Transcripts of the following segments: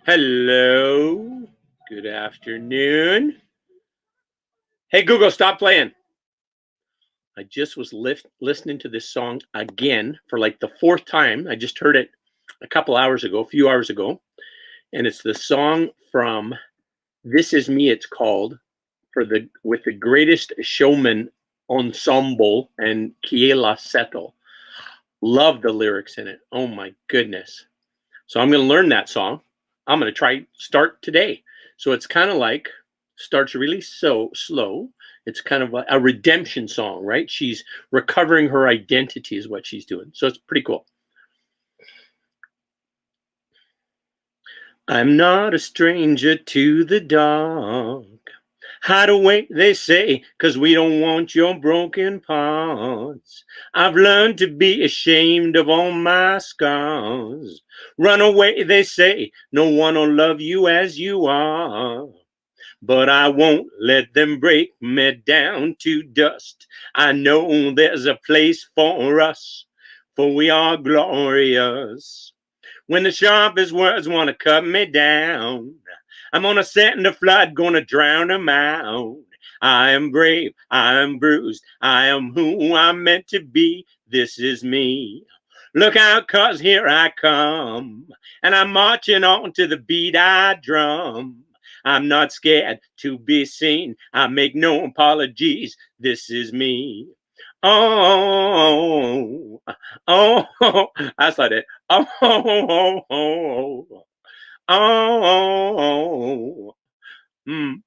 Hello. Good afternoon. Hey, Google, stop playing. I just was listening to this song again for like the fourth time. I just heard it a few hours ago. And it's the song from This Is Me, it's called, with the Greatest Showman Ensemble and Kiela Seto. Love the lyrics in it. Oh my goodness. So I'm going to learn that song. I'm going to start today. So it's kind of like starts really so slow. It's kind of a redemption song, right? She's recovering her identity is what she's doing. So it's pretty cool. I'm not a stranger to the dark. Hide away, they say, 'cause we don't want your broken parts. I've learned to be ashamed of all my scars. Run away, they say, no one will love you as you are. But I won't let them break me down to dust. I know there's a place for us, for we are glorious. When the sharpest words want to cut me down, I'm gonna set in the flood, gonna drown them out. I am brave, I am bruised, I am who I'm meant to be. This is me. Look out, 'cause here I come, and I'm marching on to the beat I drum. I'm not scared to be seen, I make no apologies. This is me. Oh, oh, that's not it. Oh,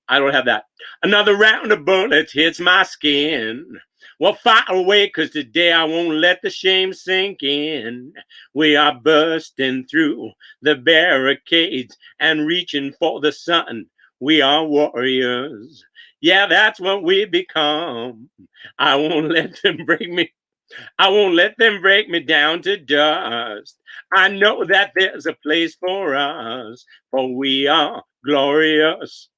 I don't have that. Another round of bullets hits my skin. Well, fire away, 'cause today I won't let the shame sink in. We are bursting through the barricades and reaching for the sun. We are warriors. Yeah, that's what we become. I won't let them break me. I won't let them break me down to dust. I know that there's a place for us, for we are glorious.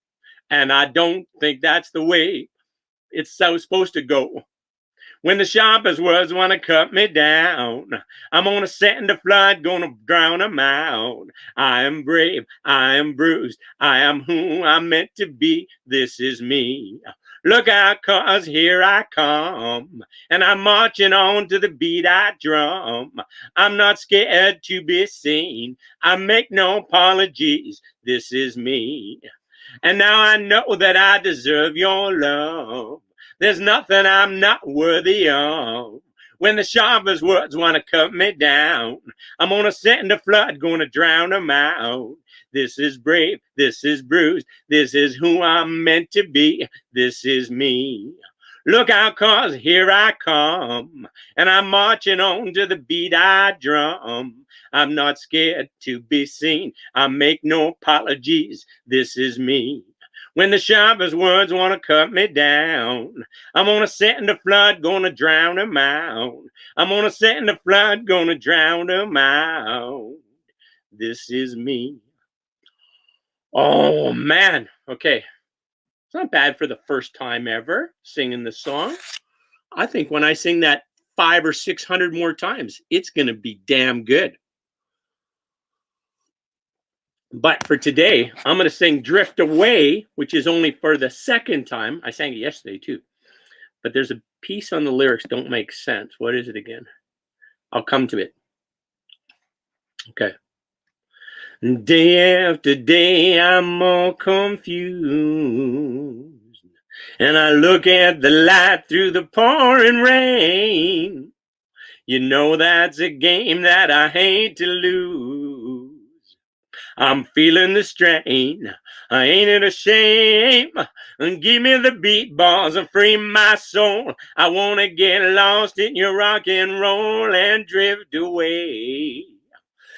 And I don't think that's the way it's so supposed to go. When the sharpest words want to cut me down, I'm gonna set in the flood, gonna drown them out. I am brave, I am bruised, I am who I'm meant to be. This is me. Look out, 'cause here I come, and I'm marching on to the beat I drum. I'm not scared to be seen, I make no apologies. This is me. And now I know that I deserve your love. There's nothing I'm not worthy of. When the sharpest words want to cut me down, I'm gonna send the flood, gonna drown them out. This is brave, this is bruised, this is who I'm meant to be. This is me. Look out, 'cause here I come, and I'm marching on to the beat I drum. I'm not scared to be seen, I make no apologies. This is me. When the sharpest words want to cut me down, I'm gonna set in the flood, gonna drown them out. I'm gonna set in the flood, gonna drown them out. This is me. Oh, man. Okay. It's not bad for the first time ever singing the song. I think when I sing that 500 or 600 more times, it's going to be damn good. But for today, I'm going to sing Drift Away, which is only for the second time. I sang it yesterday too. But there's a piece on the lyrics don't make sense. What is it again? I'll come to it. Okay. Day after day, I'm more confused. And I look at the light through the pouring rain. You know that's a game that I hate to lose. I'm feeling the strain. Ain't it a shame? Give me the beat bars and free my soul. I want to get lost in your rock and roll and drift away.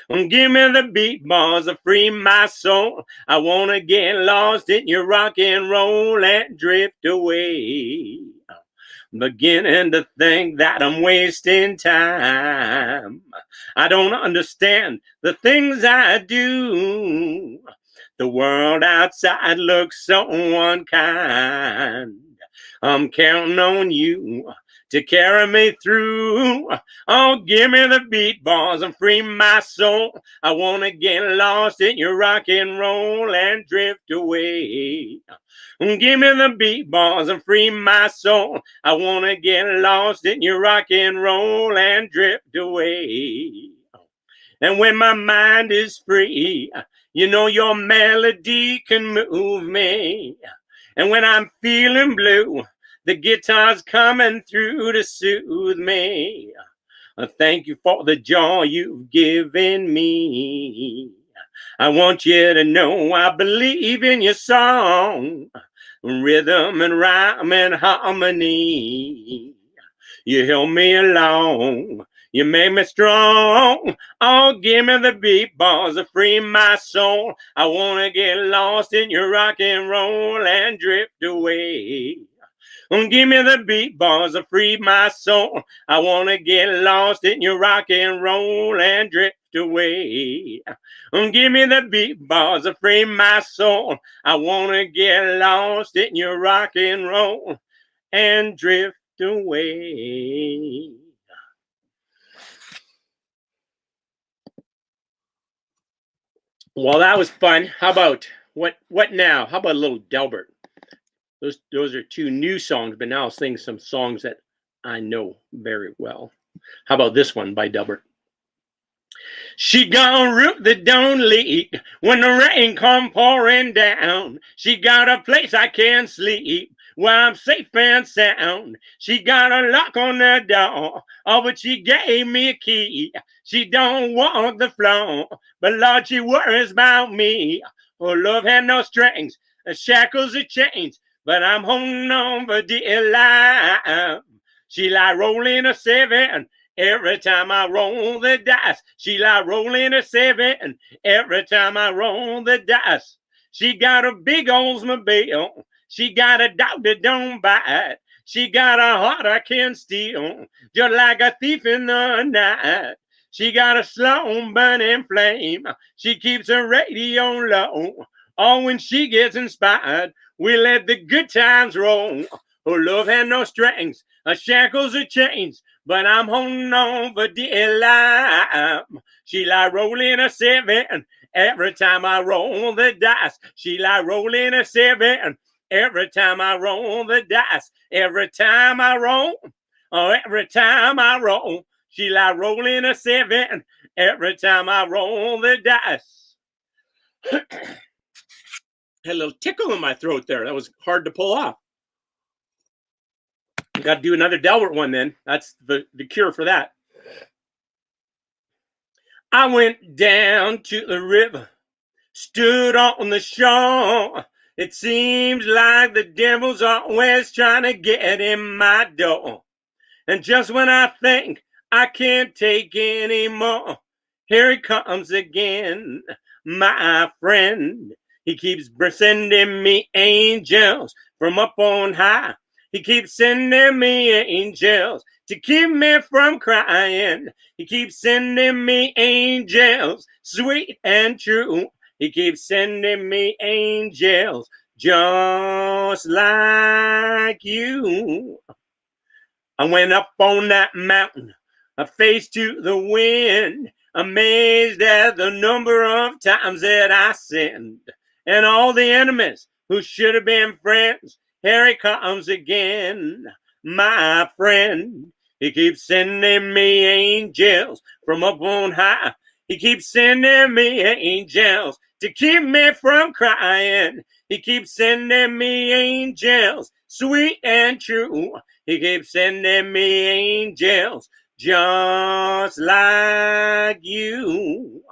Give me the beat bars and free my soul. I want to get lost in your rock and roll and drift away. Beginning to think that I'm wasting time. I don't understand the things I do. The world outside looks so unkind. I'm counting on you to carry me through. Oh, give me the beat, boys, and free my soul. I want to get lost in your rock and roll and drift away. Give me the beat, boys, and free my soul. I want to get lost in your rock and roll and drift away. And when my mind is free, you know your melody can move me. And when I'm feeling blue, the guitar's coming through to soothe me. Thank you for the joy you've given me. I want you to know I believe in your song, rhythm and rhyme and harmony. You help me along, you make me strong. Oh, give me the beat, boys, to free my soul. I want to get lost in your rock and roll and drift away. Give me the beat, boys, to free my soul. I want to get lost in your rock and roll and drift away. Give me the beat, boys, to free my soul. I want to get lost in your rock and roll and drift away. Well, that was fun. How about what now? How about a little Delbert? Those are two new songs, but now I'll sing some songs that I know very well. How about this one by Delbert? She got a roof that don't leak when the rain come pouring down. She got a place I can sleep where I'm safe and sound. She got a lock on the door, oh, but she gave me a key. She don't walk the floor, but Lord, she worries about me. Oh, love had no strings, shackles or chains, but I'm holding on for dear life. She like rolling a seven. Every time I roll the dice, she like rolling a seven. Every time I roll the dice, she got a big Oldsmobile. She got a dog that don't bite. She got a heart I can steal, just like a thief in the night. She got a slow burning flame. She keeps her radio low. Oh, when she gets inspired, we let the good times roll. Her love had no strings, shackles or chains, but I'm holding on for dear life. She like rolling a seven. Every time I roll the dice, she like rolling a seven. Every time I roll the dice, every time I roll, oh, every time I roll, she like rolling a seven. Every time I roll the dice. Had a little tickle in my throat there. That was hard to pull off. Got to do another Delbert one then. That's the cure for that. I went down to the river, stood on the shore. It seems like the devil's always trying to get in my door. And just when I think I can't take any more, here he comes again, my friend. He keeps sending me angels from up on high. He keeps sending me angels to keep me from crying. He keeps sending me angels, sweet and true. He keeps sending me angels just like you. I went up on that mountain, I faced to the wind, amazed at the number of times that I sinned. And all the enemies who should have been friends, here he comes again, my friend. He keeps sending me angels from up on high. He keeps sending me angels to keep me from crying. He keeps sending me angels, sweet and true. He keeps sending me angels just like you.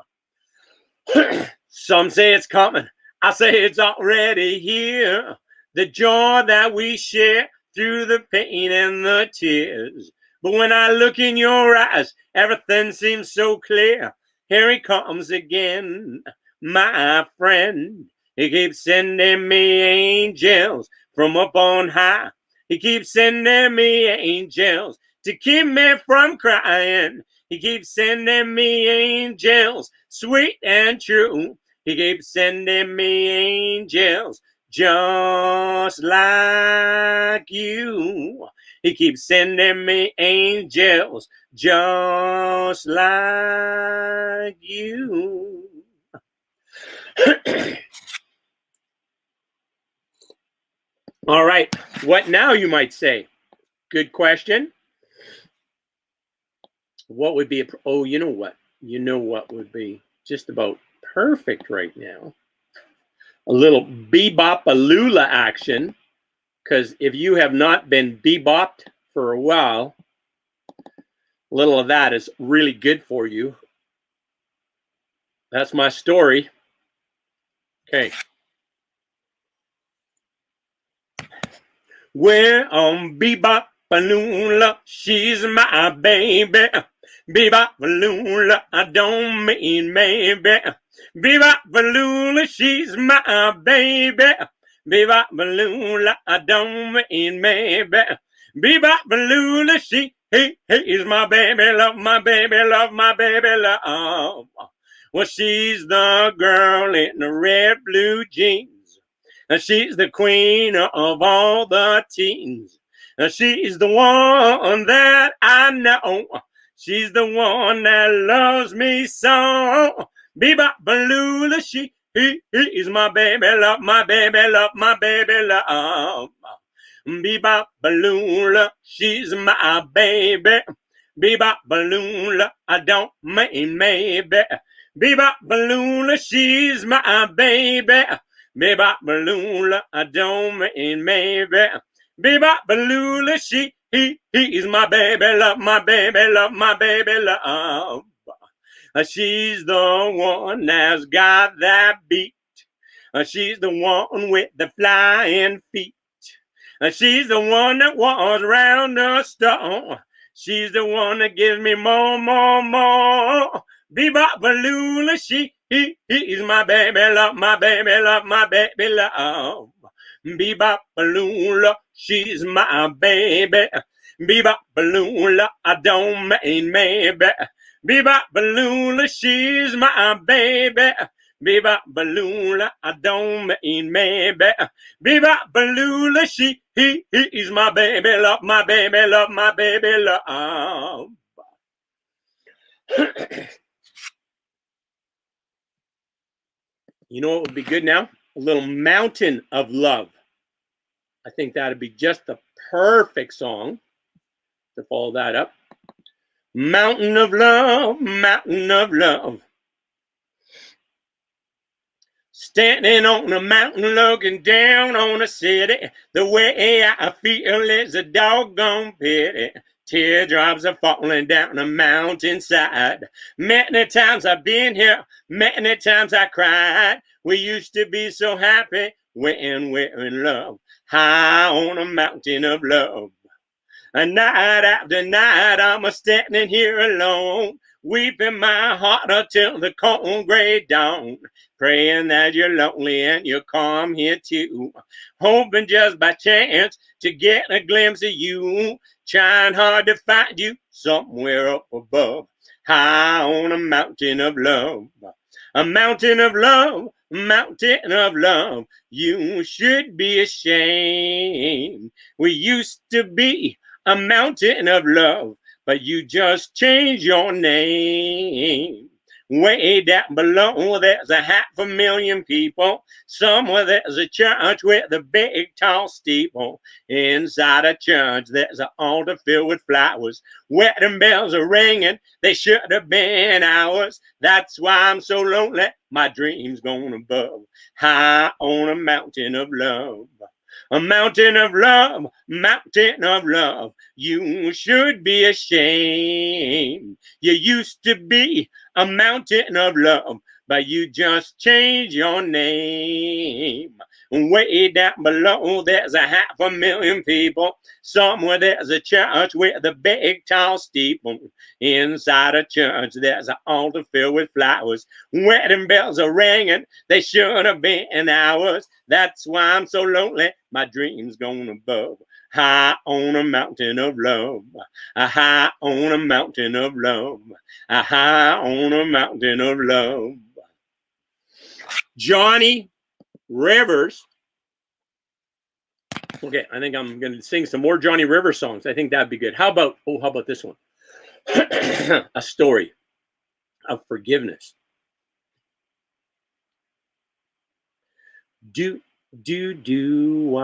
Some say it's coming. I say it's already here. The joy that we share through the pain and the tears. But when I look in your eyes, everything seems so clear. Here he comes again, my friend. He keeps sending me angels from up on high. He keeps sending me angels to keep me from crying. He keeps sending me angels, sweet and true. He keeps sending me angels just like you. He keeps sending me angels just like you. All right. What now, you might say? Good question. What would be oh, you know what? You know what would be just about perfect right now? A little bebop-a-lula action. Because if you have not been bebopped for a while, a little of that is really good for you. That's my story. Okay. Well, bebop-a-lula, she's my baby. Bebop-a-lula, I don't mean maybe. Bebop-a-lula, she's my baby. Bebop-a-lula, I don't mean maybe. Bebop-a-lula, she is my baby, love my baby, love my baby, love. Well, she's the girl in the red blue jeans. She's the queen of all the teens. She's the one that I know. She's the one that loves me so. Bebop-a-lula, she is my baby, love my baby, love my baby, love. Bebop-a-lula, she's my baby. Bebop-a-lula, I don't mean maybe. Bebop-a-lula, she's my baby. Bebop-a-lula, I don't mean maybe. Bebop-a-lula, she is my baby, love my baby, love my baby, love. She's the one that's got that beat. She's the one with the flying feet. She's the one that walks around the stone. She's the one that gives me more, more, more. Bebop-a-lula, she is my baby, love my baby, love my baby, love. Bebop-a-lula, she's my baby. Bebop-a-lula, I don't mean maybe. Bebop-a-lula, she's my baby. Bebop-a-lula, I don't mean maybe. Bebop-a-lula, she is my baby, love my baby, love my baby, love. You know what would be good now? A little Mountain of Love. I think that'd be just the perfect song to follow that up. Mountain of love, mountain of love. Standing on a mountain looking down on a city. The way I feel is a doggone pity. Teardrops are falling down the mountainside. Many times I've been here, many times I cried. We used to be so happy when we're in love. High on a mountain of love. And night after night, I'm standing here alone, weeping my heart until the cold gray dawn, praying that you're lonely and you'll come here too, hoping just by chance to get a glimpse of you, trying hard to find you somewhere up above, high on a mountain of love. A mountain of love, mountain of love, you should be ashamed. We used to be a mountain of love, but you just changed your name. Way down below, there's a 500,000 people. Somewhere there's a church with a big tall steeple. Inside a church, there's an altar filled with flowers. Wedding bells are ringing, they should have been ours. That's why I'm so lonely, my dreams gone above, high on a mountain of love. A mountain of love, mountain of love, you should be ashamed. You used to be a mountain of love, but you just changed your name. Way down below, there's a 500,000 people. Somewhere there's a church with a big tall steeple. Inside a church, there's an altar filled with flowers. Wedding bells are ringing, they should have been ours. That's why I'm so lonely, my dreams gone above, high on a mountain of love, high on a mountain of love, high on a mountain of love. Johnny Rivers Okay, I think I'm going to sing some more Johnny River songs. I think that'd be good. How about this one? A story of forgiveness. Do wah,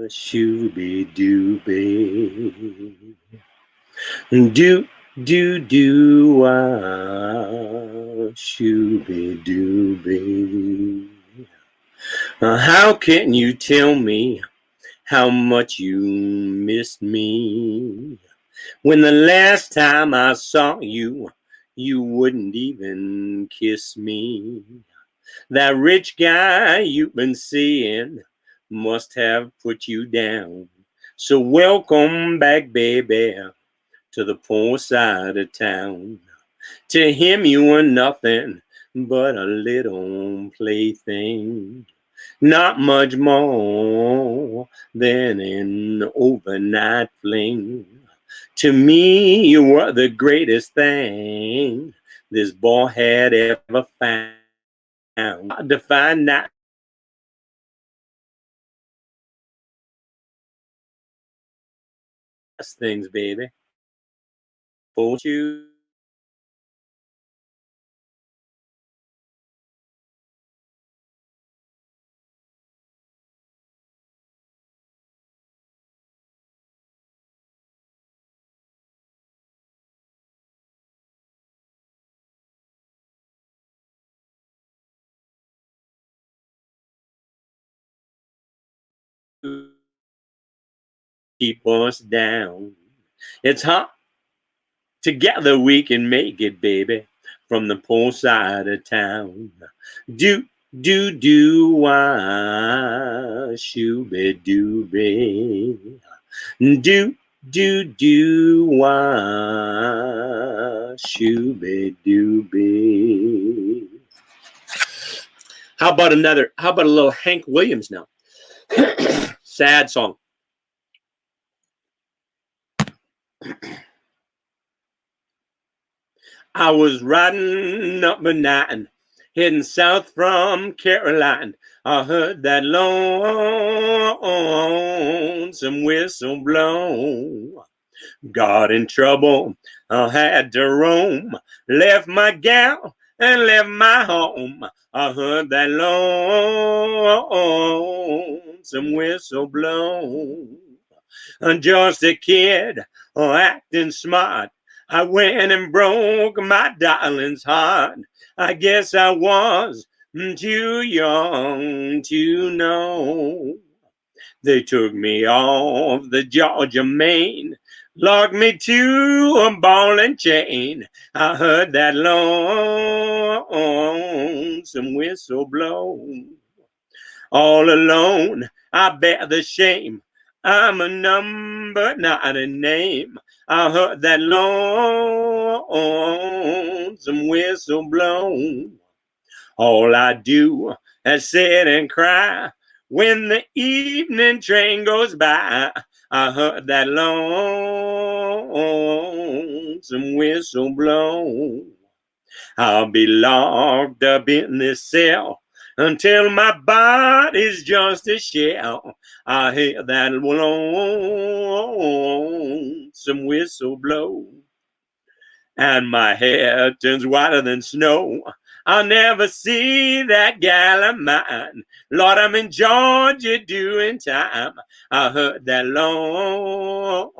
shooby dooby. Wah, shooby dooby. How can you tell me how much you missed me when the last time I saw you, you wouldn't even kiss me? That rich guy you've been seeing must have put you down. So welcome back, baby, to the poor side of town. To him you were nothing but a little plaything. Not much more than an overnight fling. To me, you were the greatest thing this boy had ever found. Hard to find out things, baby. Won't you keep us down? It's hot. Together we can make it, baby, from the poor side of town. Do, wah, shooby dooby. Wah, shooby dooby. How about a little Hank Williams now? Sad song. I was riding up a nine, heading south from Carolina. I heard that lonesome whistle blow. Got in trouble, I had to roam. Left my gal and left my home. I heard that lonesome whistle blow. I'm just a kid, acting smart. I went and broke my darling's heart. I guess I was too young to know. They took me off the Georgia main, locked me to a ball and chain. I heard that lonesome whistle blow. All alone, I bear the shame. I'm a number, not a name. I heard that lonesome whistle blow. All I do is sit and cry when the evening train goes by. I heard that lonesome whistle blow. I'll be locked up in this cell until my body's just a shell. I hear that lonesome whistle blow, and my hair turns whiter than snow. I'll never see that gal of mine. Lord, I'm in Georgia doing time. I heard that lonesome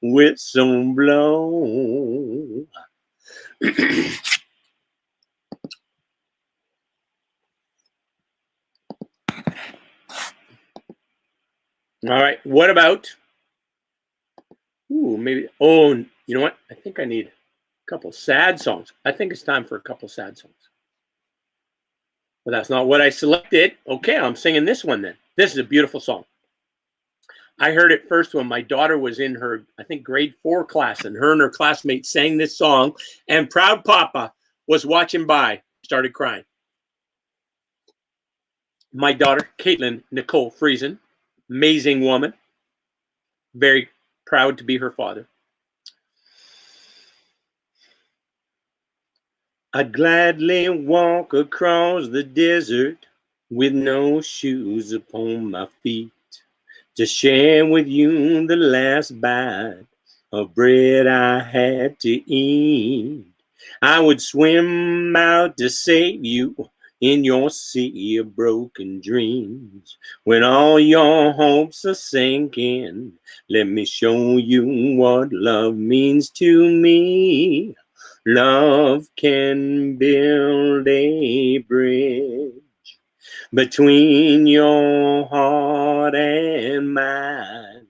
whistle blow. All right, what about, maybe, you know what? I think I need a couple sad songs. I think it's time for a couple sad songs. But that's not what I selected. Okay, I'm singing this one then. This is a beautiful song. I heard it first when my daughter was in her, I think, grade 4 class, and her classmates sang this song, and Proud Papa was watching by, started crying. My daughter, Caitlin Nicole Friesen, amazing woman, very proud to be her father. I'd gladly walk across the desert with no shoes upon my feet, to share with you the last bite of bread I had to eat. I would swim out to save you in your sea of broken dreams. When all your hopes are sinking, let me show you what love means to me. Love can build a bridge between your heart and mine.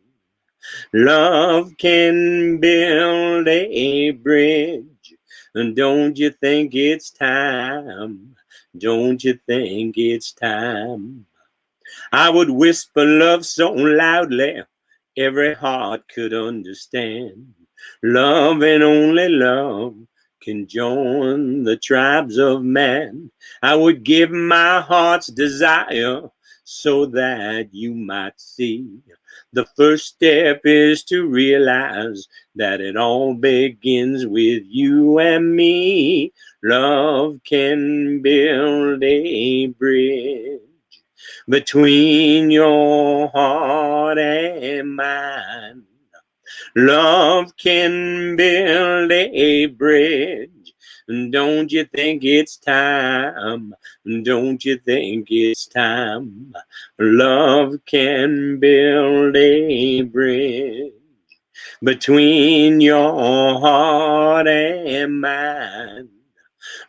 Love can build a bridge. And don't you think it's time? Don't you think it's time? I would whisper love so loudly every heart could understand. Love and only love can join the tribes of man. I would give my heart's desire so that you might see. The first step is to realize that it all begins with you and me. Love can build a bridge between your heart and mine. Love can build a bridge. Don't you think it's time? Don't you think it's time? Love can build a bridge between your heart and mine.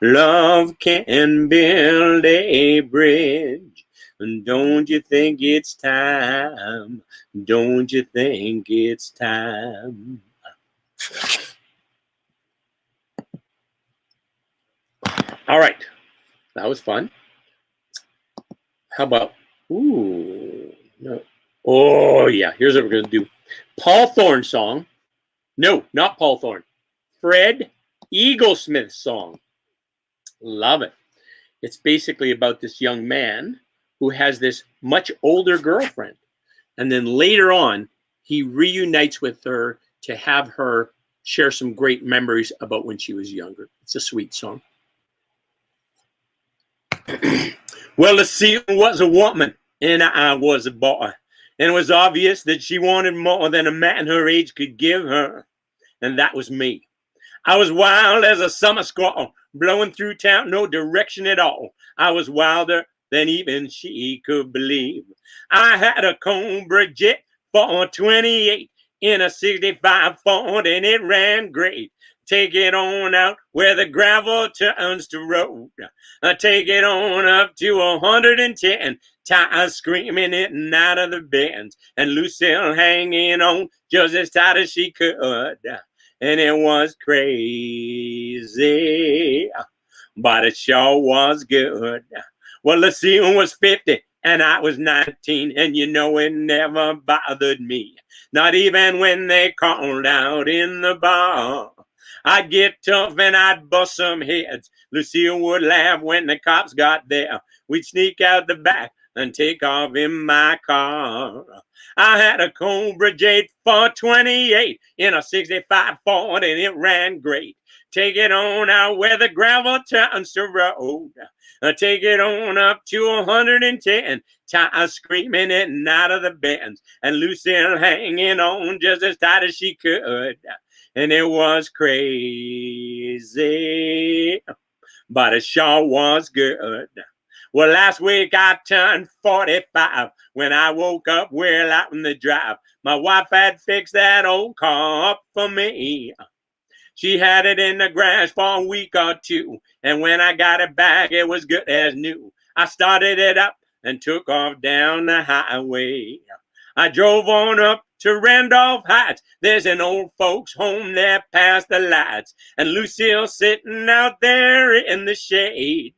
Love can build a bridge. Don't you think it's time? Don't you think it's time? All right. That was fun. How about, ooh, no. Oh, yeah. Here's what we're going to do. Paul Thorne song. No, not Paul Thorne. Fred Eaglesmith song. Love it. It's basically about this young man who has this much older girlfriend. And then later on, he reunites with her to have her share some great memories about when she was younger. It's a sweet song. Well, Lucille was a woman and I was a boy. And it was obvious that she wanted more than a man her age could give her. And that was me. I was wild as a summer squall, blowing through town, no direction at all. I was wilder than even she could believe. I had a Cobra jet for 28 in a 65 Ford, and it ran great. Take it on out where the gravel turns to road. Take it on up to 110. Ty screaming it out of the bends, and Lucille hanging on just as tight as she could. And it was crazy, but it sure was good. Well, Lucille was 50 and I was 19, and you know it never bothered me, not even when they called out in the bar. I'd get tough and I'd bust some heads. Lucille would laugh when the cops got there. We'd sneak out the back and take off in my car. I had a Cobra J for 28 in a 65 Ford, and it ran great. Take it on out where the gravel turns to road. Take it on up to 110. Ty screaming it out of the bends, and Lucille hanging on just as tight as she could. And it was crazy, but it sure was good. Well, last week I turned 45 when I woke up well out in the drive. My wife had fixed that old car up for me. She had it in the garage for a week or two, and when I got it back, it was good as new. I started it up and took off down the highway. I drove on up to Randolph Heights. There's an old folks home there past the lights, and Lucille sitting out there in the shade.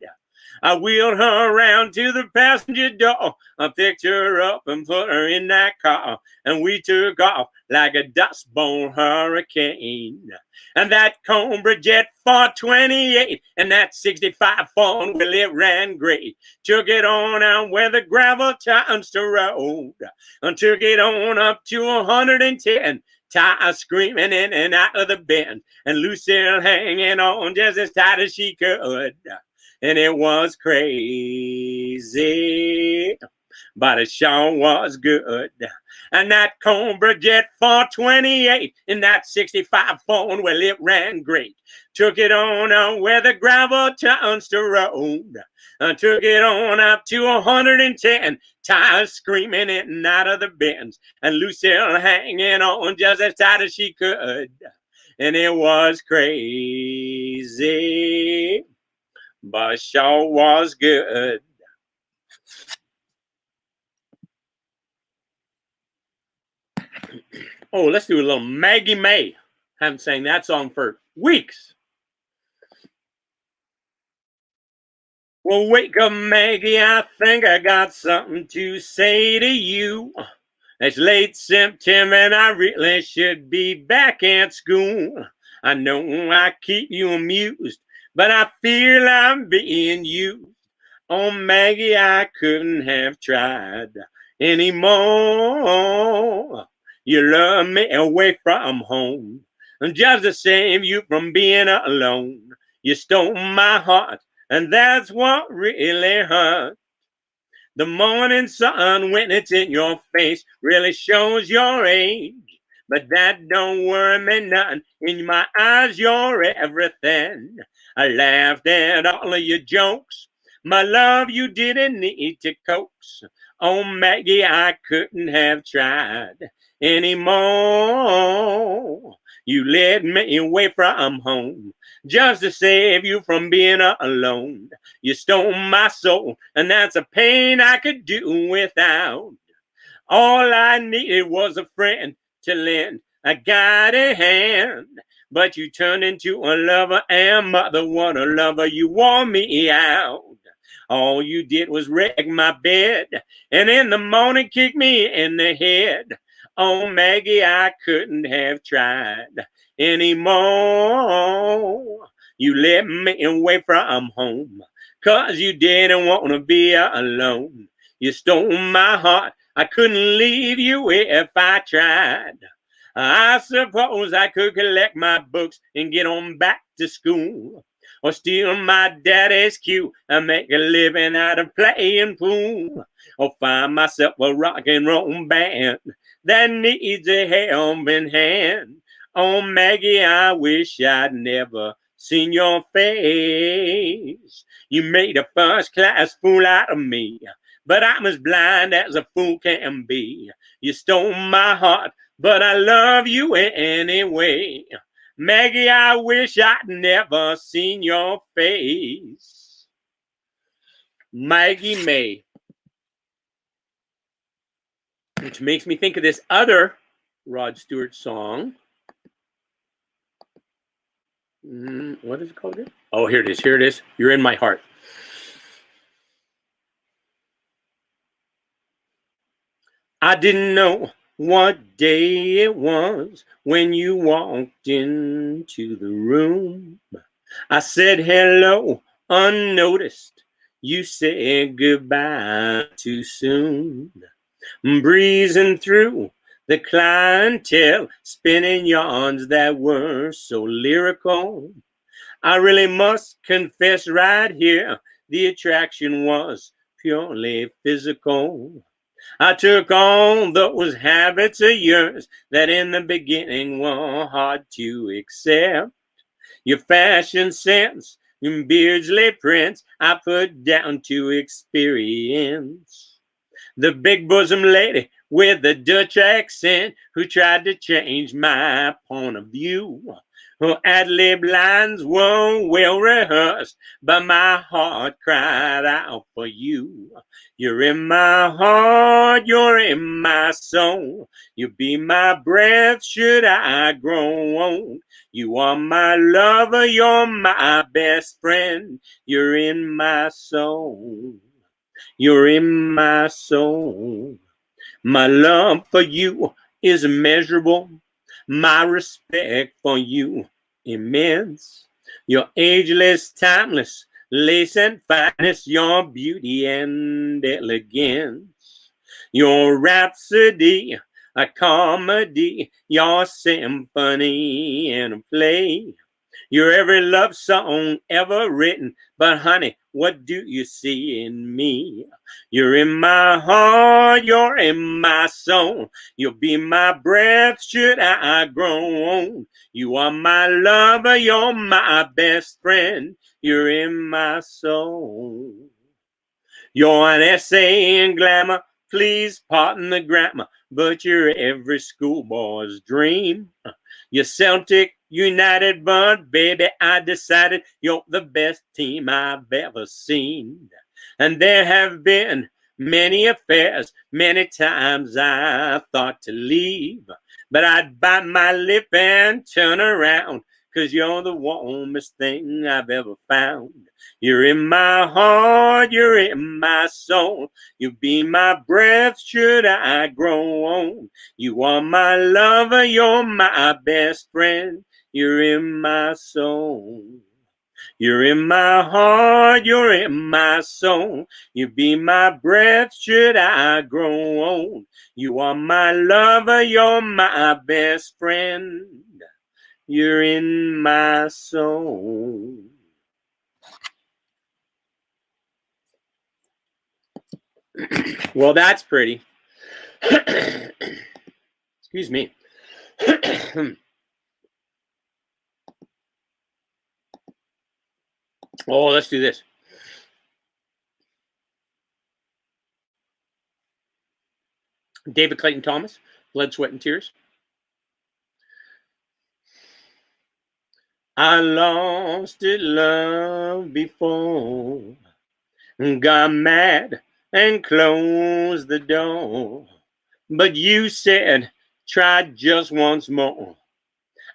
I wheeled her around to the passenger door. I picked her up and put her in that car, and we took off like a dust bowl hurricane. And that Cobra jet for 28 and that 65 Ford, well, it ran great. Took it on out where the gravel turns to road. And took it on up to 110. Ty screaming in and out of the bend, and Lucille hanging on just as tight as she could. and it was crazy, but it sure was good. And that Cobra Jet 428 in that 65 phone, well, it ran great. Took it on where the gravel turns to road. Took it on up to 110, tires screaming in and out of the bends, and Lucille hanging on just as tight as she could. And it was crazy, but sure was good. Oh, let's do a little Maggie May. Haven't sang that song for weeks. Well, wake up, Maggie, I think I got something to say to you. It's late September and I really should be back at school. I know I keep you amused, but I feel I'm being used. Oh, Maggie, I couldn't have tried anymore. You love me away from home, just to save you from being alone. You stole my heart, and that's what really hurt. The morning sun, when it's in your face, really shows your age. But that don't worry me none. In my eyes, you're everything. I laughed at all of your jokes. My love, you didn't need to coax. Oh, Maggie, I couldn't have tried anymore. You led me away from home just to save you from being alone. You stole my soul, and that's a pain I could do without. All I needed was a friend to lend a guiding hand. But you turned into a lover and mother. What a lover, you wore me out. All you did was wreck my bed, and in the morning kick me in the head. Oh, Maggie, I couldn't have tried anymore. You led me away from home, 'cause you didn't want to be alone. You stole my heart, I couldn't leave you if I tried. I suppose I could collect my books and get on back to school, or steal my daddy's cue and make a living out of playing pool, or find myself a rock and roll band that needs a helping hand. Oh, Maggie, I wish I'd never seen your face. You made a first-class fool out of me, but I'm as blind as a fool can be. You stole my heart, but I love you anyway. Maggie, I wish I'd never seen your face. Maggie May. Which makes me think of this other Rod Stewart song. What is it called again? Oh, here it is. Here it is. You're in my heart. I didn't know what day it was when you walked into the room. I said hello unnoticed. You said goodbye too soon. Breezing through the clientele, spinning yarns that were so lyrical. I really must confess right here, the attraction was purely physical. I took on those habits of yours that in the beginning were hard to accept. Your fashion sense, your Beardsley prints, I put down to experience. The big bosom lady with the Dutch accent who tried to change my point of view. Her ad-lib lines were well rehearsed, but my heart cried out for you. You're in my heart, you're in my soul. You be my breath should I grow old. You are my lover, you're my best friend. You're in my soul. You're in my soul. My love for you is immeasurable. My respect for you immense. Your ageless, timeless, lace and fineness, your beauty and elegance. Your rhapsody, a comedy, your symphony and a play. You're every love song ever written. But honey, what do you see in me? You're in my heart, you're in my soul. You'll be my breath should I grow old. You are my lover, you're my best friend. You're in my soul. You're an essay in glamour, please pardon the grammar, but you're every schoolboy's dream. You're Celtic United, but baby, I decided you're the best team I've ever seen. And there have been many affairs, many times I thought to leave, but I'd bite my lip and turn around, 'cause you're the warmest thing I've ever found. You're in my heart, you're in my soul. You'll be my breath should I grow old. You are my lover, you're my best friend. You're in my soul. You're in my heart, you're in my soul. You be my breath should I grow old. You are my lover, you're my best friend. You're in my soul. Well, that's pretty. Excuse me. Oh, let's do this. David Clayton Thomas, Blood, Sweat, and Tears. I lost it love before, got mad and closed the door. But you said, try just once more.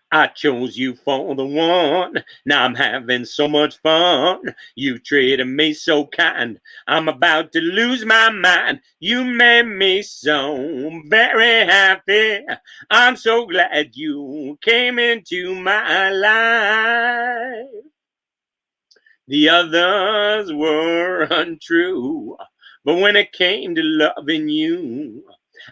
I chose you for the one. Now I'm having so much fun. You treated me so kind. I'm about to lose my mind. You made me so very happy. I'm so glad you came into my life. The others were untrue, but when it came to loving you,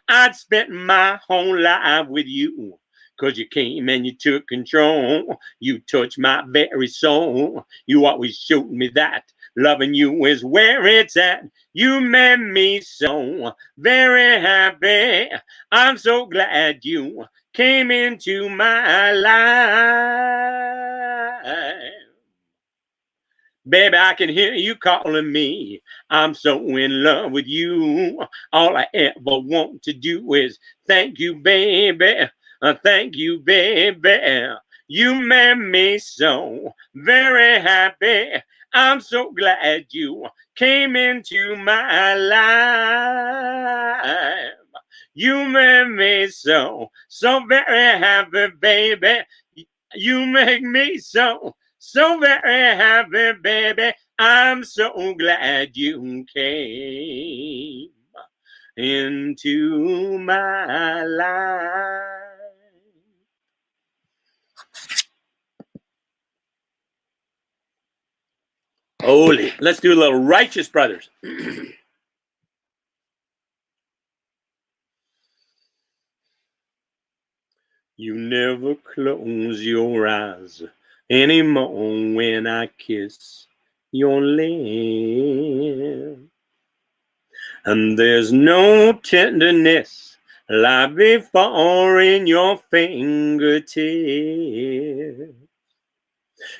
I'd spent my whole life with you. 'Cause you came and you took control. You touched my very soul. You always showed me that loving you is where it's at. You made me so very happy. I'm so glad you came into my life. Baby, I can hear you calling me. I'm so in love with you. All I ever want to do is thank you, baby. Thank you, baby. You made me so very happy. I'm so glad you came into my life. You made me so very happy, baby. You make me so very happy, baby. I'm so glad you came into my life. Holy, let's do a little Righteous Brothers. You never close your eyes anymore when I kiss your lips. And there's no tenderness like before in your fingertips.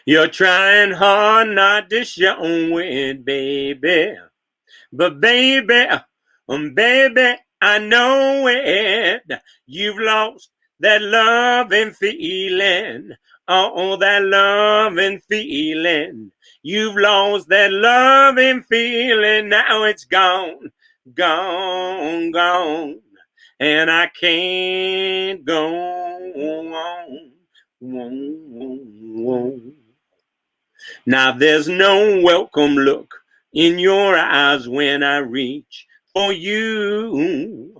You're trying hard not to show it, baby. But baby, baby, I know it. You've lost that love and feeling. Oh, that love and feeling. You've lost that love and feeling. Now it's gone, gone, gone. And I can't go on. Now there's no welcome look in your eyes when I reach for you.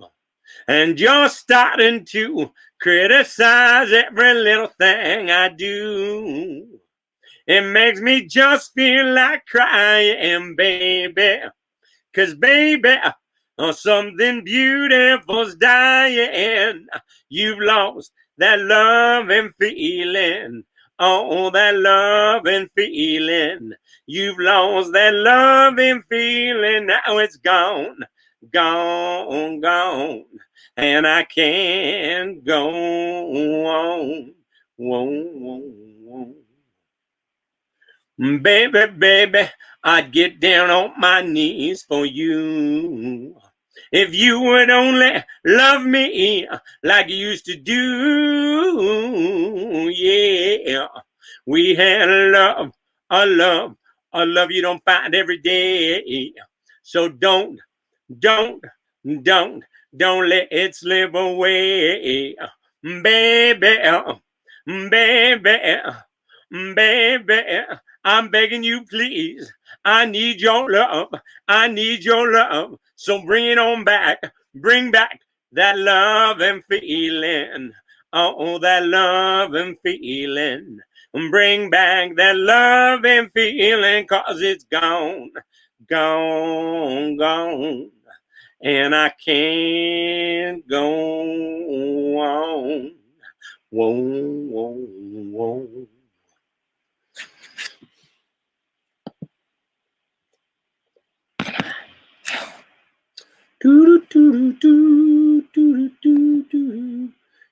And you're starting to criticize every little thing I do. It makes me just feel like crying, baby. 'Cause baby, something beautiful's dying. You've lost that love and feeling. Oh, that loving feeling. You've lost that loving feeling. Now it's gone, gone, gone. And I can't go on. Whoa, whoa, whoa. Baby, baby, I'd get down on my knees for you. If you would only love me like you used to do, yeah. We had a love, a love, a love you don't find every day. So don't, don't, don't, don't let it slip away. Baby, baby, baby, I'm begging you, please. I need your love. I need your love. So bring it on back. Bring back that love and feeling. Oh, that love and feeling. Bring back that love and feeling, 'cause it's gone, gone, gone. And I can't go on. Whoa, whoa, whoa.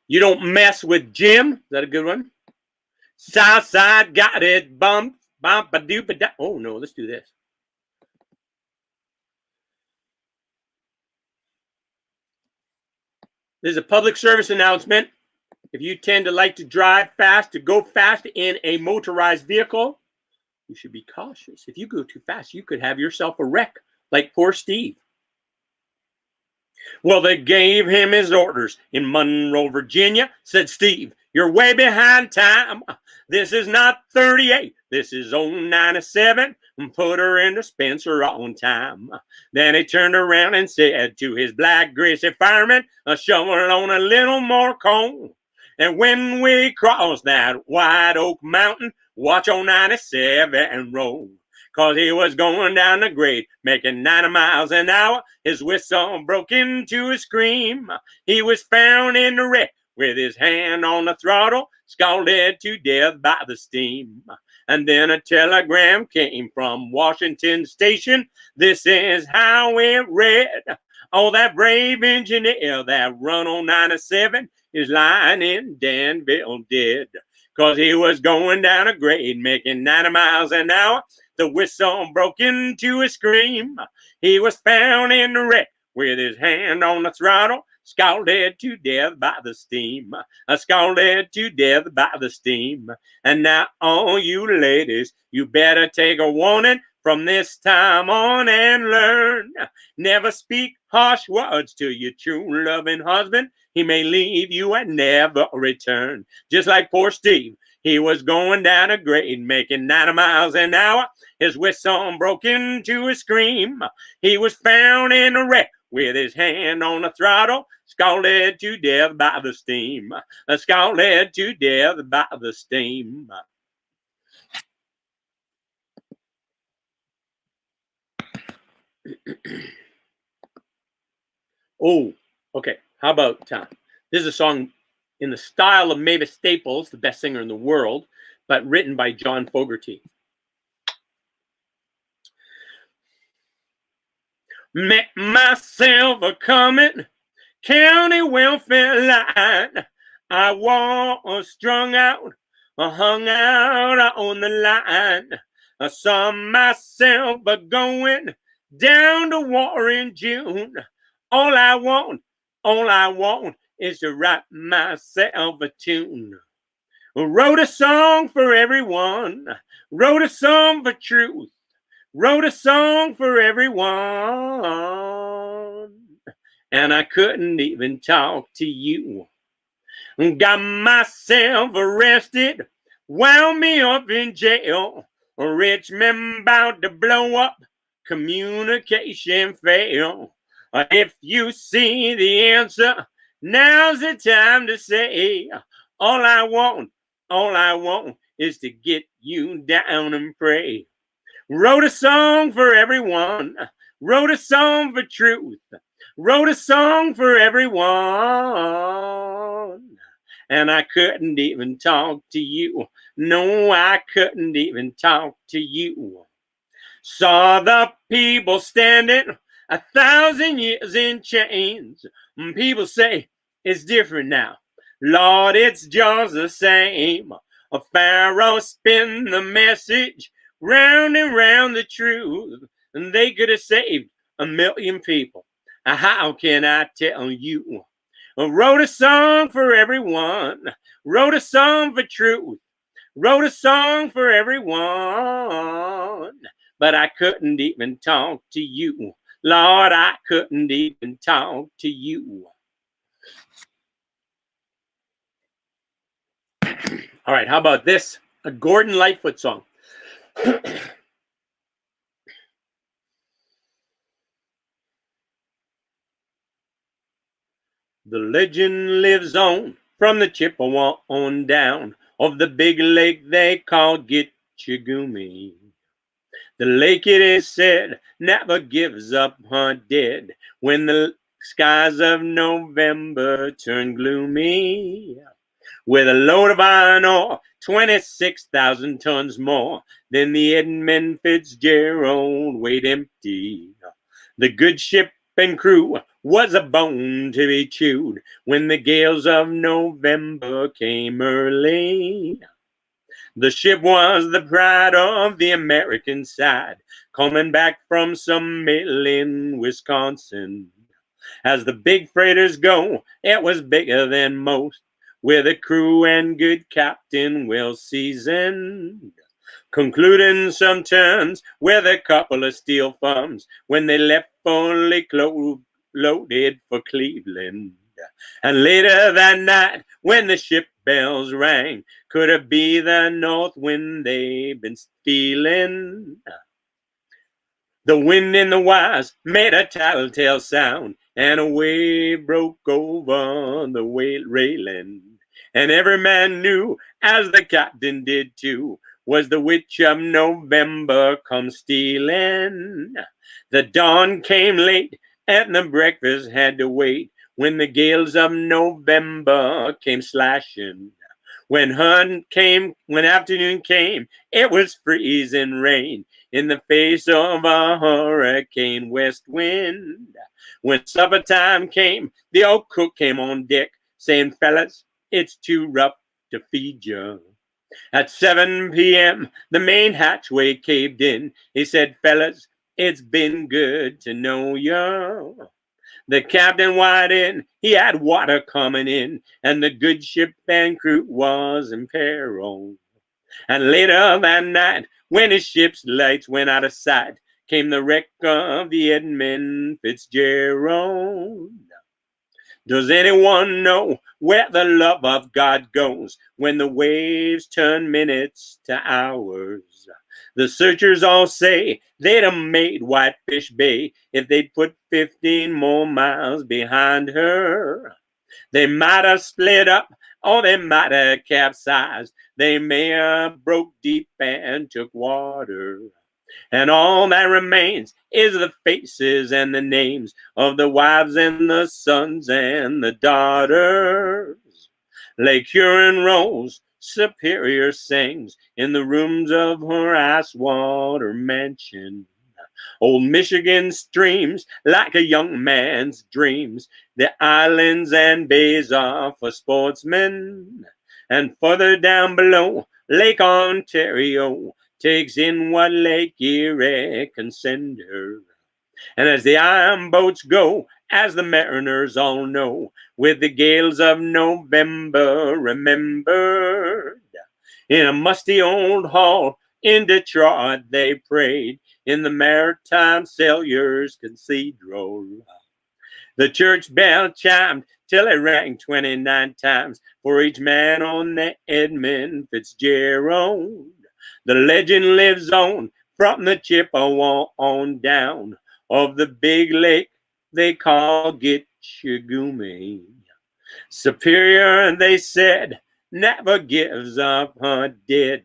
You don't mess with Jim. Is that a good one? Southside got it bump, bump a doop a da. Oh no, let's do this. There's a public service announcement. If you tend to like to drive fast, to go fast in a motorized vehicle, you should be cautious. If you go too fast, you could have yourself a wreck, like poor Steve. Well, they gave him his orders in Monroe, Virginia. Said, Steve, you're way behind time. This is not 38. This is 097. Put her into Spencer on time. Then he turned around and said to his black greasy fireman, a shovel on a little more coal. And when we cross that White Oak Mountain, watch on 97 and roll. 'Cause he was going down the grade, making 90 miles an hour. His whistle broke into a scream. He was found in the wreck with his hand on the throttle, scalded to death by the steam. And then a telegram came from Washington Station. This is how it read. Oh, that brave engineer that run on 97 is lying in Danville dead. 'Cause he was going down a grade, making 90 miles an hour. The whistle broke into a scream. He was found in the wreck with his hand on the throttle, scalded to death by the steam. Scalded to death by the steam. And now all you ladies, you better take a warning from this time on and learn. Never speak harsh words to your true loving husband. He may leave you and never return. Just like poor Steve. He was going down a grade, making 90 miles an hour. His whistle broke into a scream. He was found in a wreck with his hand on the throttle, scalded to death by the steam. Scalded to death by the steam. Oh, okay. How about this is a song in the style of Mavis Staples, the best singer in the world, but written by John Fogerty. Met myself a coming county welfare line. I was strung out, hung out on the line. I saw myself a going down to war in June. All I want is to write myself a tune. Wrote a song for everyone, wrote a song for truth, wrote a song for everyone, and I couldn't even talk to you. Got myself arrested, wound me up in jail. Rich man about to blow up, communication fail. If you see the answer, now's the time to say, all I want is to get you down and pray. Wrote a song for everyone, wrote a song for truth, wrote a song for everyone, and I couldn't even talk to you. No, I couldn't even talk to you. Saw the people standing 1,000 years in chains. People say it's different now. Lord, it's just the same. A Pharaoh spin the message round and round the truth, and they could have saved 1,000,000 people. How can I tell you? I wrote a song for everyone, wrote a song for truth, wrote a song for everyone, but I couldn't even talk to you. Lord, I couldn't even talk to you. All right, how about this? A Gordon Lightfoot song. The legend lives on from the Chippewa on down of the big lake they call Gitchagumi. The lake, it is said, never gives up her dead when the skies of November turn gloomy. With a load of iron ore, 26,000 tons more than the Edmund Fitzgerald weighed empty. The good ship and crew was a bone to be chewed when the gales of November came early. The ship was the pride of the American side, coming back from some mill in Wisconsin. As the big freighters go, it was bigger than most, with a crew and good captain well seasoned. Concluding some terms with a couple of steel thumbs when they left fully loaded for Cleveland. And later that night, when the ship bells rang, could it be the north wind they've been feeling? The wind in the wires made a tattletale sound, and a wave broke over the railing. And every man knew, as the captain did too, was the witch of November come stealing. The dawn came late, and the breakfast had to wait, when the gales of November came slashing. When afternoon came, it was freezing rain in the face of a hurricane west wind. When supper time came, the old cook came on deck, saying, "Fellas, it's too rough to feed you." At 7 p.m., the main hatchway caved in. He said, "Fellas, it's been good to know you." The captain wired in, he had water coming in, and the good ship and crew was in peril. And later that night, when his ship's lights went out of sight, came the wreck of the Edmund Fitzgerald. Does anyone know where the love of God goes when the waves turn minutes to hours? The searchers all say they'd have made Whitefish Bay if they'd put 15 more miles behind her. They might have split up, or they might have capsized. They may have broke deep and took water. And all that remains is the faces and the names of the wives and the sons and the daughters. Lake Huron rolls, Superior sings in the rooms of her ice water mansion. Old Michigan streams like a young man's dreams. The islands and bays are for sportsmen. And further down below, Lake Ontario takes in what Lake Erie can send her. And as the iron boats go, as the mariners all know, with the gales of November remembered, in a musty old hall in Detroit they prayed, in the Maritime Sailors' Cathedral. The church bell chimed till it rang 29 times for each man on the Edmund Fitzgerald. The legend lives on from the Chippewa on down of the big lake they call Gitchagumi. Superior, they said, never gives up her dead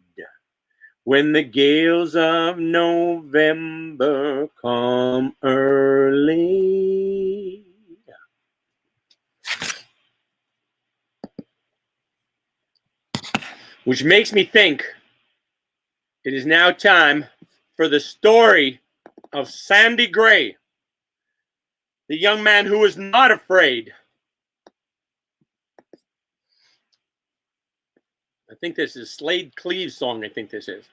when the gales of November come early. Which makes me think it is now time for the story of Sandy Gray, the young man who was not afraid. I think this is Slade Cleave's song, I think this is.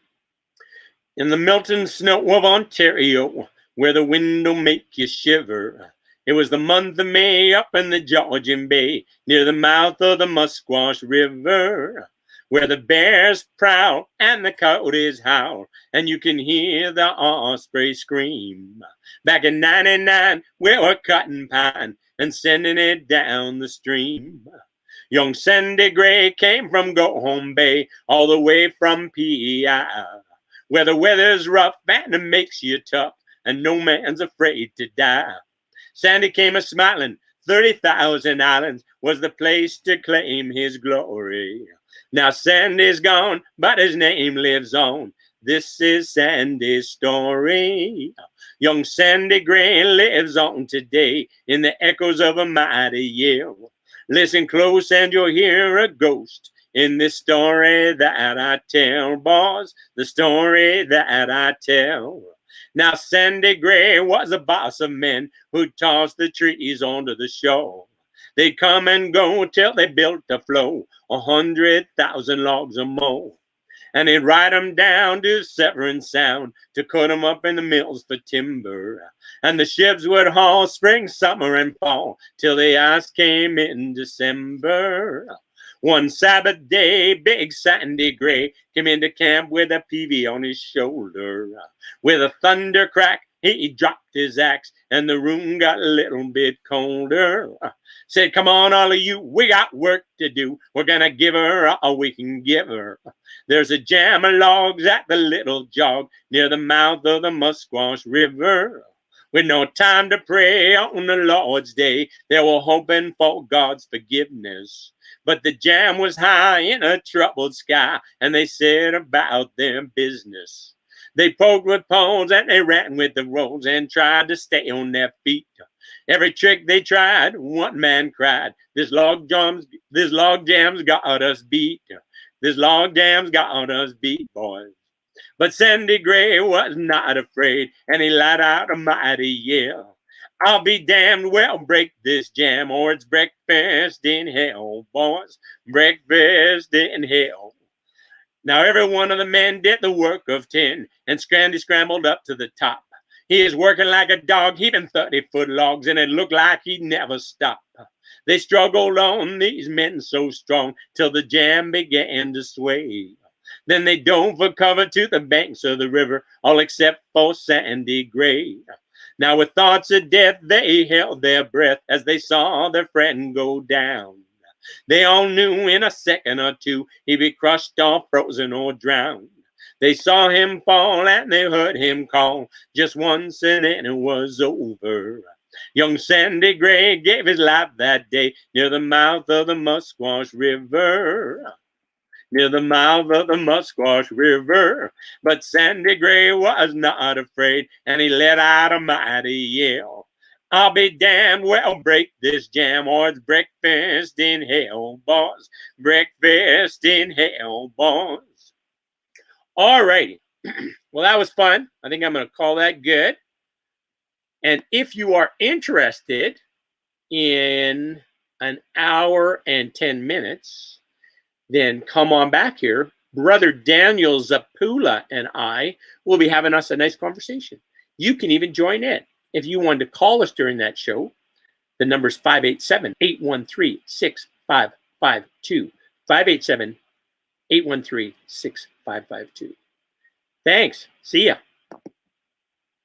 In the melting snow of Ontario, where the wind'll make you shiver, it was the month of May up in the Georgian Bay, near the mouth of the Musquash River, where the bears prowl and the coyotes howl, and you can hear the osprey scream. Back in '99, we were cutting pine and sending it down the stream. Young Sandy Gray came from Go Home Bay, all the way from PEI, where the weather's rough and it makes you tough, and no man's afraid to die. Sandy came a-smiling, 30,000 islands was the place to claim his glory. Now Sandy's gone, but his name lives on. This is Sandy's story. Young Sandy Gray lives on today in the echoes of a mighty yell. Listen close and you'll hear a ghost in this story that I tell, boys, the story that I tell. Now Sandy Gray was a boss of men who tossed the trees onto the shore. They'd come and go till they built a flow, 100,000 logs or more. And he'd ride 'em down to Severn Sound to cut 'em up in the mills for timber. And the ships would haul spring, summer, and fall till the ice came in December. One Sabbath day, big Sandy Gray came into camp with a peavy on his shoulder. With a thunder crack, he dropped his axe, and the room got a little bit colder. Said, come on, all of you, we got work to do. We're gonna give her all we can give her. There's a jam of logs at the little jog near the mouth of the Musquash River. With no time to pray on the Lord's Day, they were hoping for God's forgiveness. But the jam was high in a troubled sky, and they said about their business. They poked with poles and they ran with the ropes and tried to stay on their feet. Every trick they tried, one man cried, this log jam's got us beat. This log jam's got us beat, boys. But Sandy Gray was not afraid, and he let out a mighty yell. I'll be damned, well, break this jam, or it's breakfast in hell, boys. Breakfast in hell. Now every one of the men did the work of 10, and Sandy scrambled up to the top. He is working like a dog, heaving 30-foot logs, and it looked like he'd never stop. They struggled on, these men so strong, till the jam began to sway. Then they dove for cover to the banks of the river, all except for Sandy Gray. Now with thoughts of death, they held their breath as they saw their friend go down. They all knew in a second or two he'd be crushed or frozen or drowned. They saw him fall and they heard him call just once, and then it was over. Young Sandy Gray gave his life that day near the mouth of the Musquash River. Near the mouth of the Musquash River. But Sandy Gray was not afraid, and he let out a mighty yell. I'll be damned, well, break this jam, or it's breakfast in hell, boys. Breakfast in hell, boys. All righty. Well, that was fun. I think I'm going to call that good. And if you are interested in an hour and 10 minutes, then come on back here. Brother Daniel Zapula and I will be having us a nice conversation. You can even join in. If you wanted to call us during that show, the number is 587-813-6552. 587-813-6552. Thanks. See ya.